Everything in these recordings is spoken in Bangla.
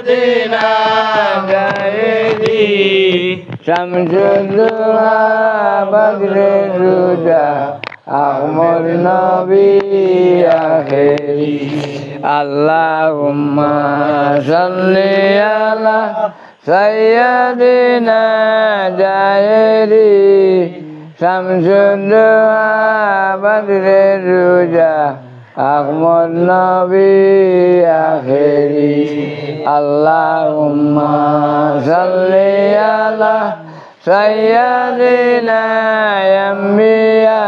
দিনা জাহেরি শামসুদ্দোহা বদরে রুজা আহমদ নবী আখেরি আল্লাহুম্মা সাল্লি আলা সাইয়্যিদিনা জাহেরি শামসুদ্দোহা বদরে রুজা আহমদ নবী আখেরি আল্লাহুম্মা সাল্লি আলা সাইয়্যিদিনা আম্বিয়া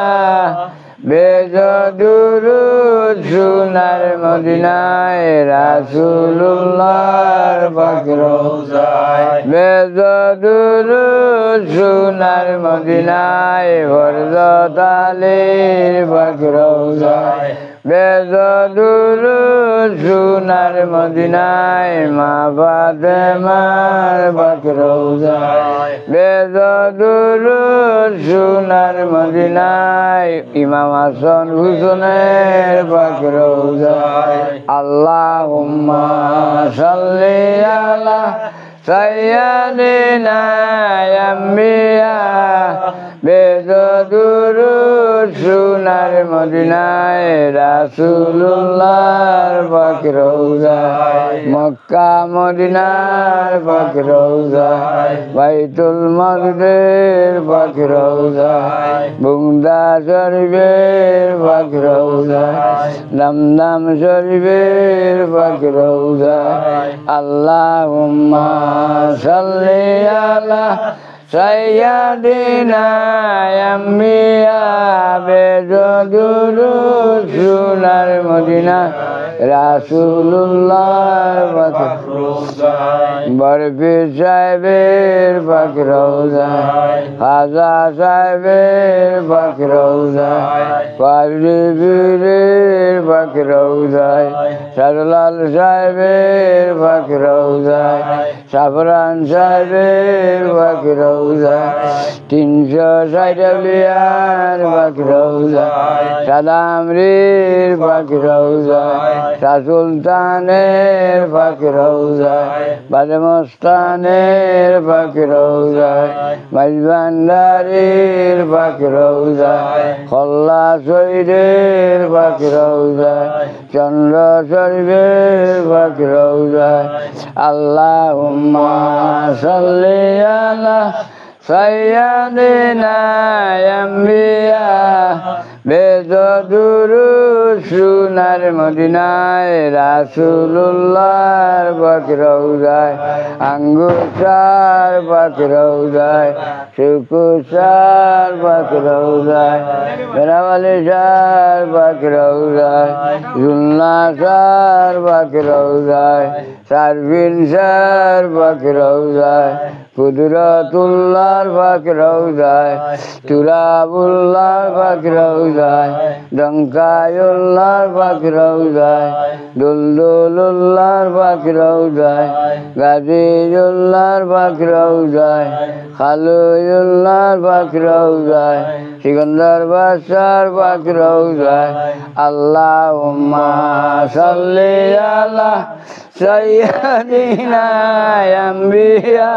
বেজদুরুদ সোনার মদিনায় রাসূলুল্লাহর পাক রওজায় বেজদুরুদ সোনার মদিনায় হযরত আলীর পাক রওজায় বেজদুরুদ সোনার মদিনায় মা ফাতেমার পাক রওজায় বেজদুরুদ সোনার মদিনায় ইমাম হাসান হুসেনের পাক রওজায় আল্লাহুম্মা সাল্লি আলা সাইয়্যিদিনা আম্বিয়া বেজদুরুদ সোনার মদিনায় রাসূলুল্লাহর পাক রওজায় মক্কা মদিনার পাক রওজায় বাইতুল মাকদিসের পাক রওজায় বুগদা শরীফের পাক রওজায় দমদম শরীফের পাক রওজায় আল্লাহুম্মা সাল্লি আলা সাইয়্যিদিনা আম্বিয়া বেজদুরুদ সোনার মদিনা রাসূলুল্লাহর পাক রওজায় বরফি সাহেবের পাক রওজায় খাজা সাহেবের পাক রওজায় পাগড়ি পীরের পাক রওজায় সরলাল সাহেবের পাক রওজায় সাফরান সাহেবের পাক রওজায় 360 আউলিয়ার পাক রওজায় সাদামরির পাক রওজায় শাহ সুলতানের পাক রওজায় বাদমস্তানের পাক রওজায় মাইজভান্ডারির পাক রওজায় খল্লা শহীদের পাক রওজায় চন্দ্র শরীফের পাক রওজায় আল্লাহুম্মা সাল্লি আলা সাইয়্যিদিনা আম্বিয়া বেজদুরুদ সোনার মদিনায় রাসূলুল্লাহর পাক রওজায় আঙ্গুসার পাক রওজায় শুকুসার পাক রওজায় বেনাওয়ালিসার পাক রওজায় জুলনাসার পাক রওজায় সারফিনসার পাক রওজায় কুদরতুল্লাহর পাক রওজায় তুরাবুল্লাহর পাক রওজায় ডঙ্কায়ুল্লাহর পাক রওজায় দুলদুলুল্লাহর পাক রওজায় গাজীউল্লাহর পাক রওজায় খালুউল্লাহর পাক রওজায় সিকন্দর বাদশাহর পাক রওজায় আল্লাহুম্মা সাল্লি আলা সাইয়্যিদিনা আম্বিয়া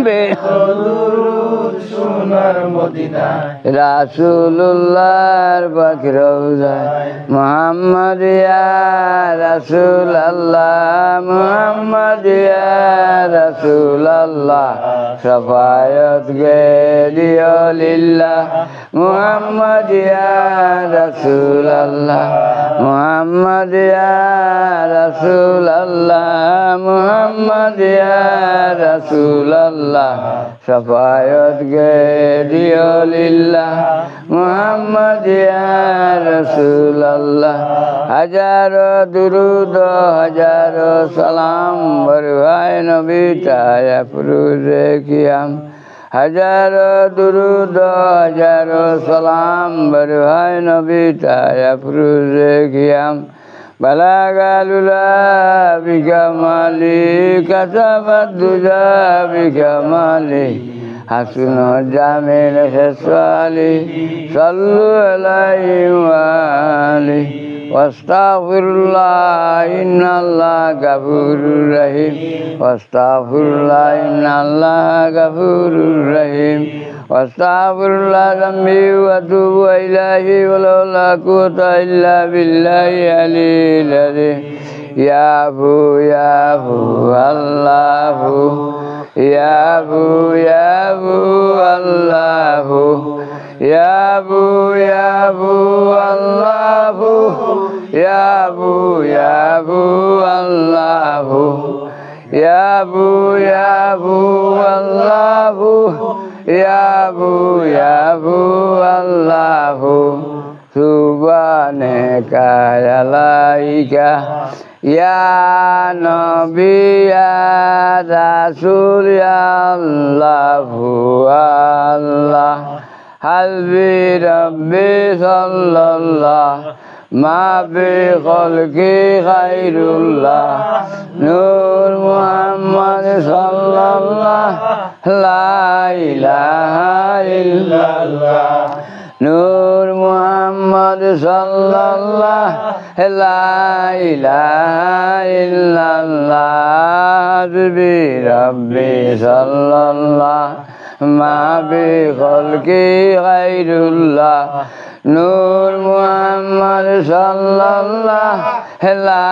বেজদুরুদ সোনার মদিনা রাসূলুল্লাহর পাক রওজায় মুহাম্মদ ইয়া রাসূলুল্লাহ মুহাম্মদ ইয়া রাসূলুল্লাহ শাফায়াত গে দিও লিল্লাহ মুহাম্মদ ইয়া রাসূলুল্লাহ মুহাম্মদ ইয়া রাসূলুল্লাহ মুহাম্মদ ইয়া রাসূলুল্লাহ শাফায়াত গে দিও লিল্লাহ মুহাম্মদ ইয়া রাসূলুল্লাহ হাজারো দুরুদ হাজারো সালাম বরভায় নবী তায়া ফুরুজে কিয়াম হাজারো দুরুদ হাজারো সালাম বরভায় নবী তায়া ফুরুজে কিয়াম বালাগালুলা বিকামালি কাসাবাদুজা বিকামালি হাসুন জামিল হেসালি সাল্লু আলাইহি ওয়া আলিহি ওয়াস্তাগফিরুল্লাহ ইন্নাল্লাহা গাফুরুর রহিম ওয়াস্তাগফিরুল্লাহ ইন্নাল্লাহা গাফুরুর রহিম ওয়াস্তাগফিরুল্লাহ যামবি ওয়া আতুবু ইলাইহি ওয়া লা কুওয়াতা ইল্লা বিল্লাহি আলিল আযীম ইয়াবু ইয়াবু আল্লাহু ইয়াবু ইয়াবু আল্লাহু ইয়াবু ইয়াবু আল্লাহু ইয়াবু ইয়াবু আল্লাহু ইয়াবু ইয়াবু আল্লাহু ইয়াবু ইয়াবু আল্লাহু সুবহানাকা ইয়া লাইকা ইয়া নবী ইয়া রাসূল ইয়া আল্লাহু আল্লাহ হাসবি রাব্বি সাল্লাল্লাহ মা বি খলকি খায়রুল্লাহ নূর মুহাম্মদ সাল্লাল্লাহ লা ইলাহা ইল্লাল্লাহ নূর মুহাম্মদ সাল্লাল্লাহ লা ইলাহা ইল্লাল্লাহ হাসবি রাব্বি সাল্লাল্লাহ মা বি খলকি খায়রুল্লাহ নূর মুহাম্মদ সাল্লাল্লাহ লা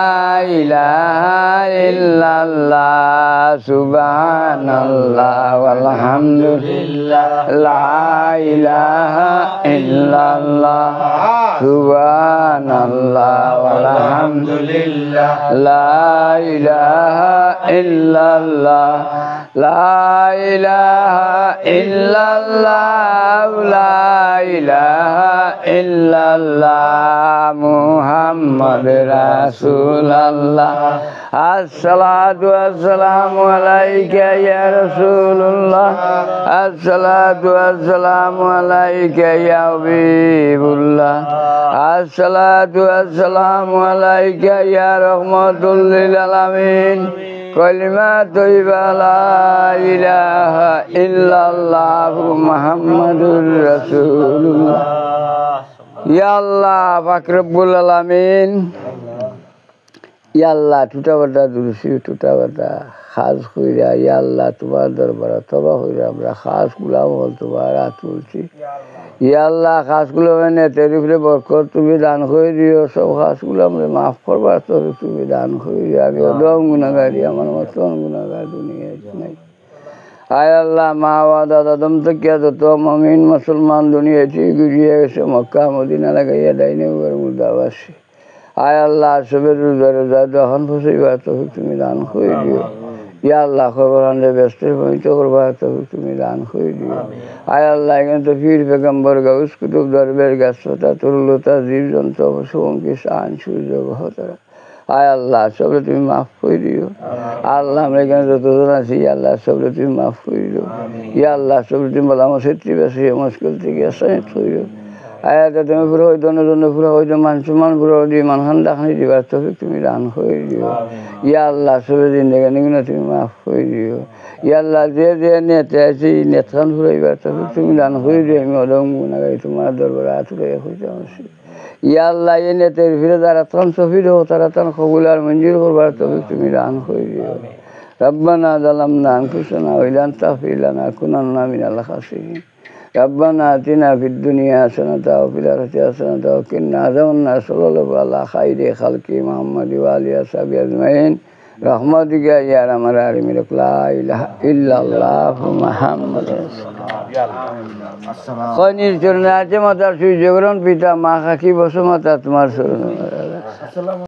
ইলাহা ইল্লাল্লাহ সুবহানাল্লাহ ওয়ালহামদুলিল্লাহ লা ইলাহা ইল্লাল্লাহ সুবহানাল্লাহ ওয়ালহামদুলিল্লাহ লা ইলাহা ইল্লাল্লাহ লা ইলাহা ইল্লাল্লাহ লা ইলাহা ইল্লাল্লাহ মুহাম্মদ রাসূলুল্লাহ আসসালাতু ওয়াসসালামু আলাইকা ইয়া রাসূলুল্লাহ আসসালাতু ওয়াসসালামু আলাইকা ইয়া হাবিবুল্লাহ আসসালাতু ওয়াসসালামু আলাইকা ইয়া রাহমাতুল লিল আলামিন কলিমা তৈবা লা ইলাহা ইল্লাল্লাহু মুহাম্মাদুর রাসূলুল্লাহ ইয়া আল্লাহ পাক রব্বুল আলামিন ইয়া আল্লাহ টুটাবাটা দুরুসি টুটাবাটা খাস কইরা ইয়া আল্লাহ তোমার দরবারে তওবা কইরা আমরা খাস গুলাম হল তোমার হাত তুলছি ইয়া আল্লাহ খাসগুলো মানে তেরিফরে বরকত তুমি দান করে দিও সব খাসগুলো আমরা মাফ করবার তবে তুমি দান করে দিও আমি অদম গুনাহগারি আমার মতন গুনাহগার দুনিয়ায় নাই আয় আল্লাহ মা বাবা দাদা দম থেকে যত মুমিন মুসলমান দুনিয়াতে ঘুরিয়ে গেছে মক্কা মদিনা লাগাইয়া ডাইনে উপর মুর্দাবাসী আয় আল্লাহ সবের রোজা যখন ফসইবার তবে তুমি দান করে দিও ইয়া আল্লাহ খবর আনলে ব্যস্তের পবিত্র করবার তবে তুমি দান করে দিও আয় আল্লাহ এখানে তো পীর পেগম্বর গাউস কুতুব দরবের গাছলতা তরুলতা জীবজন্তু পশুপঙ্খী শান সূর্য গ্রহতারা আয় আল্লাহ সবরে তুমি মাফ করে দিও আল্লাহ আমরা এখানে যতজন আছি ইয়া আল্লাহ সবরে তুমি মাফ করে দিও ইয়া আল্লাহ সবরে তুমি বলা আমার সেত্রী বেশি মুশকিল থেকে আসানিত করে দিও আয়াতে তুমি পুরো ওই জন্য পুরো ওই যে মানুষমান পুরো দিয়ে মানহান ডাকনি দিবার তবে তুমি দান করে দিও ইয়া আল্লাহ সবে জিন্দেগানিগুলো তুমি মাফ করে দিও ইয়া আল্লাহ যে যে নেতা আছে নেতান ফুরাইবার তবে তুমি দান করে দিও আমি অদম গুনাহগারি তোমার দরবারে আতুরে হইতে আসি ইয়া আল্লাহ এই নেতার ফিরে যারা তখন সফির হোক তারা তখন কবুল আর মঞ্জুর করবার তবে তুমি দান করে দিও রব্বানা যালামনা আনফুসানা ওয়া ইন তাগফির লানা কুনান্না মিনাল খাসিরিন ربنا آتنا في الدنيا حسنة وفي الآخرة حسنة وقنا عذاب النار صلى الله على خير خلق محمد وآله وصحبه أجمعين رحمتك يا أرحم الراحمين لا إله إلا الله محمد رسول الله خنير চরণে আছে মাতার সূর্যগ্রহণ পিতা মা খাকি বসো মাতা তোমার শরণ